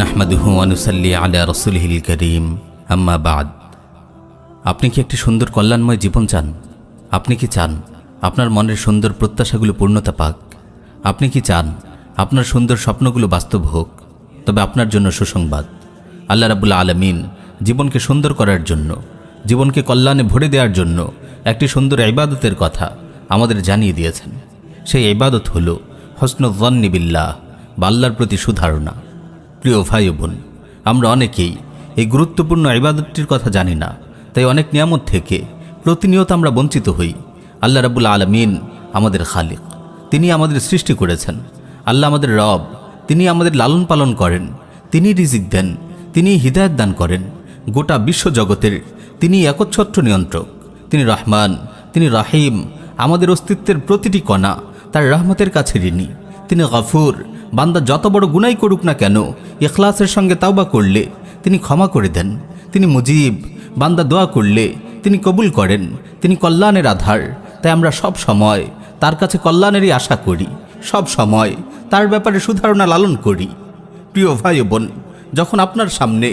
নাহমাদুহু ওয়া নুসাল্লি আলা রাসূলিহিল কারীম আম্মা বাদ। আপনি কি একটি সুন্দর কল্যাণময় জীবন চান? আপনি কি চান আপনার মনের সুন্দর প্রত্যাশাগুলো পূর্ণতা পাক? আপনি কি চান আপনার সুন্দর স্বপ্নগুলো বাস্তব হোক? তবে আপনার জন্য সুসংবাদ। আল্লাহ রাব্বুল আলামিন জীবনকে সুন্দর করার জন্য, জীবনকে কল্যাণে ভরে দেওয়ার জন্য একটি সুন্দর ইবাদতের কথা আমাদের জানিয়ে দিয়েছেন। সেই ইবাদত হলো হুসনুল যন্নি বিল্লাহ বা আল্লাহর প্রতি সুধারণা। প্রিয় ভাই বোন, আমরা অনেকেই এই গুরুত্বপূর্ণ ইবাদতটির কথা জানি না, তাই অনেক নিয়ামত থেকে প্রতিনিয়ত আমরা বঞ্চিত হই। আল্লাহ রাব্বুল আলামিন আমাদের খালিক, তিনি আমাদের সৃষ্টি করেছেন। আল্লাহ আমাদের রব, তিনি আমাদের লালন পালন করেন, তিনি রিজিক দেন, তিনি হিদায়াত দান করেন। গোটা বিশ্বজগতের তিনি একচ্ছত্র নিয়ন্ত্রক। তিনি রহমান, তিনি রাহিম। আমাদের অস্তিত্বের প্রতিটি কণা তার রহমতের কাছে ঋণী। তিনি গফুর, বান্দা যত বড় গুনাহ করুক না কেন ইখলাসের সঙ্গে তাওবা করলে তিনি ক্ষমা করে দেন। তিনি মুজিব, বান্দা দোয়া করলে তিনি কবুল করেন। তিনি কল্যাণের আধার, তাই আমরা সব সময় তার কাছে কল্যাণেরই আশা করি, সব সময় তার ব্যাপারে সুধারণা লালন করি। প্রিয় ভাই বোন, যখন আপনার সামনে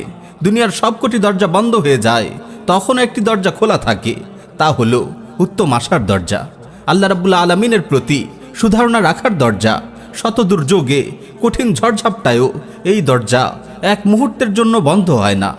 দুনিয়ার সবকটি দরজা বন্ধ হয়ে যায়, তখন একটি দরজা খোলা থাকে, তা হলো উত্তম আশার দরজা, আল্লাহ রাব্বুল আলামিনের প্রতি সুধারণা রাখার দরজা। শত দুর্যোগে, কঠিন ঝড়ঝাপটায়ও এই দরজা এক মুহূর্তের জন্য বন্ধ হয় না।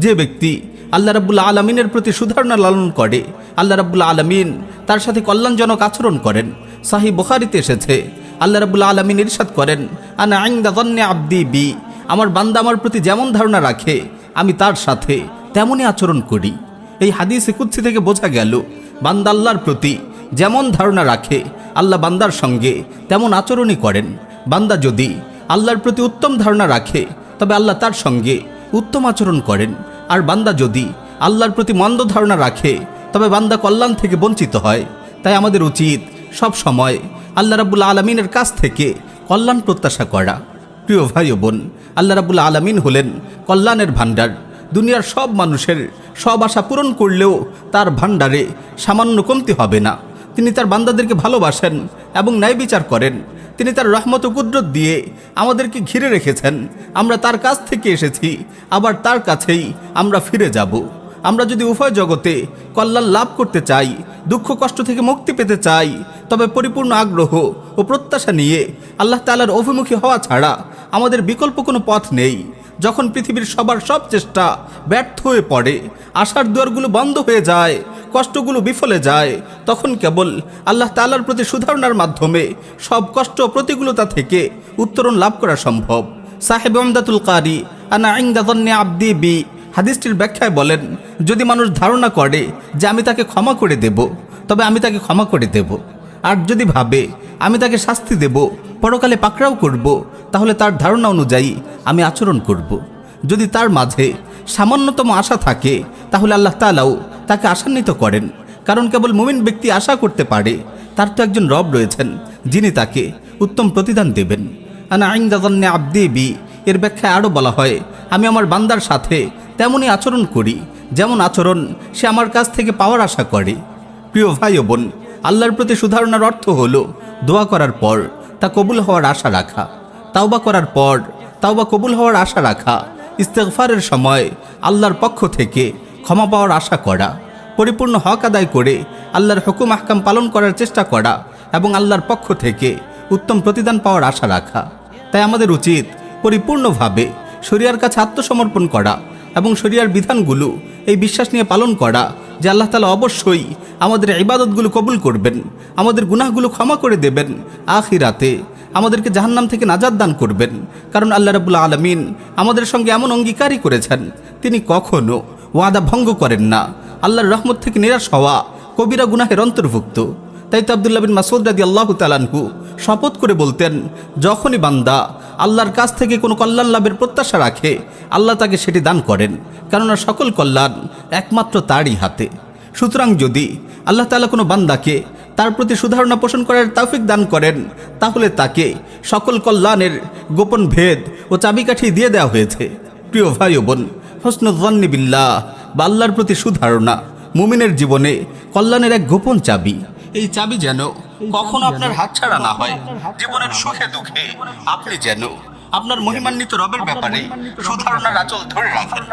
যে ব্যক্তি আল্লাহ রাব্বুল আলামিনের প্রতি সুধারণা লালন করে, আল্লাহ রাব্বুল আলামিন তার সাথে কল্যাণজনক আচরণ করেন। সহিহ বুখারীতে এসেছে, আল্লাহ রাব্বুল আলামিন ইরশাদ করেন, আনা ইনদা যন্নি আবদি বি, আমার বান্দা আমার প্রতি যেমন ধারণা রাখে আমি তার সাথে তেমনই আচরণ করি। এই হাদিসে কুদসি থেকে বোঝা গেল, বান্দা আল্লাহর প্রতি যেমন ধারণা রাখে আল্লাহ বান্দার সঙ্গে তেমন আচরণই করেন। বান্দা যদি আল্লাহর প্রতি উত্তম ধারণা রাখে তবে আল্লাহ তার সঙ্গে উত্তম আচরণ করেন, আর বান্দা যদি আল্লাহর প্রতি মন্দ ধারণা রাখে তবে বান্দা কল্যাণ থেকে বঞ্চিত হয়। তাই আমাদের উচিত সব সময় আল্লাহ রাব্বুল আলামিনের কাছ থেকে কল্যাণ প্রত্যাশা করা। প্রিয় ভাই ও বোন, আল্লাহ রাব্বুল আলামিন হলেন কল্যাণের ভাণ্ডার। দুনিয়ার সব মানুষের সব আশা পূরণ করলেও তার ভাণ্ডারে সামান্য কমতি হবে না। তিনি তার বান্দাদেরকে ভালোবাসেন এবং ন্যায় বিচার করেন। তিনি তার রহমত ও কুদরত দিয়ে আমাদেরকে ঘিরে রেখেছেন। আমরা তার কাছ থেকে এসেছি, আবার তার কাছেই আমরা ফিরে যাব। আমরা যদি উভয় জগতে কল্যাণ লাভ করতে চাই, দুঃখ কষ্ট থেকে মুক্তি পেতে চাই, তবে পরিপূর্ণ আগ্রহ ও প্রত্যাশা নিয়ে আল্লাহ তাআলার অভিমুখী হওয়া ছাড়া আমাদের বিকল্প কোনো পথ নেই। যখন পৃথিবীর সবার সব চেষ্টা ব্যর্থ হয়ে পড়ে, আশার দুয়ারগুলো বন্ধ হয়ে যায়, কষ্টগুলো বিফলে যায়, তখন কেবল আল্লাহ তাআলার প্রতি সুধারণার মাধ্যমে সব কষ্ট ও প্রতিকূলতা থেকে উত্তরণ লাভ করা সম্ভব। সাহেব উমদাতুল কারি আনা ইনদা যন্নি আবদি বি হাদিসটির ব্যাখ্যায় বলেন, যদি মানুষ ধারণা করে যে আমি তাকে ক্ষমা করে দেব, তবে আমি তাকে ক্ষমা করে দেব। আর যদি ভাবে আমি তাকে শাস্তি দেব, পরকালে পাকড়াও করব, তাহলে তার ধারণা অনুযায়ী আমি আচরণ করব। যদি তার মাঝে সামান্যতম আশা থাকে, তাহলে আল্লাহ তাআলাও তাকে আশান্বিত করেন। কারণ কেবল মুমিন ব্যক্তি আশা করতে পারে, তার তো একজন রব রয়েছেন যিনি তাকে উত্তম প্রতিদান দেবেন। আনা ইনদা যন্নি আবদি বি এর ব্যাখ্যায় আরও বলা হয়, আমি আমার বান্দার সাথে তেমনই আচরণ করি যেমন আচরণ সে আমার কাছ থেকে পাওয়ার আশা করে। প্রিয় ভাই ও বোন, আল্লাহর প্রতি সুধারণার অর্থ হলো দোয়া করার পর তা কবুল হওয়ার আশা রাখা, তাওবা করার পর তাওবা কবুল হওয়ার আশা রাখা, ইস্তেগফারের সময় আল্লাহর পক্ষ থেকে ক্ষমা পাওয়ার আশা করা, পরিপূর্ণ হক আদায় করে আল্লাহর হুকুম আহকাম পালন করার চেষ্টা করা এবং আল্লাহর পক্ষ থেকে উত্তম প্রতিদান পাওয়ার আশা রাখা। তাই আমাদের উচিত পরিপূর্ণভাবে শরিয়ার কাছে আত্মসমর্পণ করা এবং শরিয়ার বিধানগুলো এই বিশ্বাস নিয়ে পালন করা যে আল্লাহ তাআলা অবশ্যই আমাদের ইবাদতগুলো কবুল করবেন, আমাদের গুনাহগুলো ক্ষমা করে দেবেন, আখিরাতে আমাদেরকে জাহান্নাম থেকে নাজাত দান করবেন। কারণ আল্লাহ রাব্বুল আলামিন আমাদের সঙ্গে এমন অঙ্গীকারই করেছেন, তিনি কখনো ওয়াদা ভঙ্গ করেন না। আল্লাহর রহমত থেকে নিরাশ হওয়া কবিরা গুনাহের অন্তর্ভুক্ত। তাই তো আব্দুল্লাহ বিন মাসউদ রাদিয়াল্লাহু তাআলা আনহু শপথ করে বলতেন, যখনই বান্দা আল্লাহর কাছ থেকে কোনো কল্যাণ লাভের প্রত্যাশা রাখে, আল্লাহ তাকে সেটি দান করেন, কেননা সকল কল্যাণ একমাত্র তারই হাতে। সুতরাং যদি আল্লাহ তাআলা কোনো বান্দাকে তার প্রতি সুধারণা পোষণ করার তৌফিক দান করেন, তাহলে তাকে সকল কল্যাণের গোপন ভেদ ও চাবিকাঠি দিয়ে দেওয়া হয়েছে। প্রিয় ভাই ও বোন, হুসনুল যন্নি বিল্লাহ বা আল্লাহর প্রতি সুধারণা মুমিনের জীবনে কল্যাণের এক গোপন চাবি। এই চাবি যেন কখনো আপনার হাতছাড়া না হয়। জীবনের সুখে দুঃখে আপনি যেন আপনার মহিমান্বিত রবের ব্যাপারে সুধারণার আঁচল ধরে রাখেন।